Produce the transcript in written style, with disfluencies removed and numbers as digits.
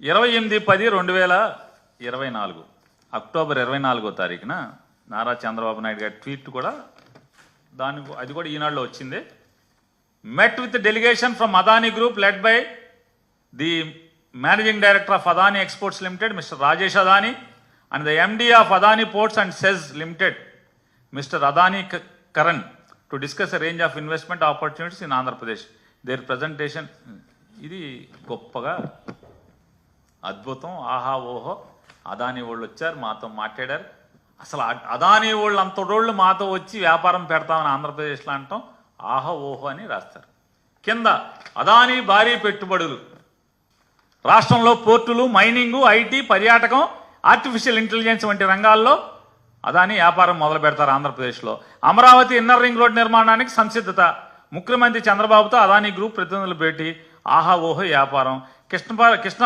28/10/2024 October 24వ తారీఖున నారా చంద్రబాబు నాయుడు గారి tweet కూడా అది కూడా ఈనాడులో వచ్చింది. Met with delegation from Adani group led by the managing director of Adani exports limited mister Rajesh Adani and the MD of Adani Ports and SEZ Limited, Mr. Adani Karan, to discuss a range of investment opportunities in Andhra Pradesh. Their presentation, ఇది గొప్పగా అద్భుతం, ఆహా ఓహో, అదానీ వాళ్ళు వచ్చారు మాతో మాట్లాడారు. అసలు అదానీ వాళ్ళు అంతటోళ్ళు మాతో వచ్చి వ్యాపారం పెడతామని ఆంధ్రప్రదేశ్లో అంటాం ఆహా ఓహో అని రాస్తారు. కింద అదానీ భారీ పెట్టుబడులు, రాష్ట్రంలో పోర్టులు, మైనింగు, ఐటీ, పర్యాటకం, ఆర్టిఫిషియల్ ఇంటెలిజెన్స్ వంటి రంగాల్లో అదానీ వ్యాపారం మొదలు పెడతారు ఆంధ్రప్రదేశ్లో. అమరావతి ఇన్నర్ రింగ్ రోడ్ నిర్మాణానికి సంసిద్ధత, ముఖ్యమంత్రి చంద్రబాబుతో అదానీ గ్రూప్ ప్రతినిధులు భేటీ, ఆహా ఓహో వ్యాపారం. కృష్ణ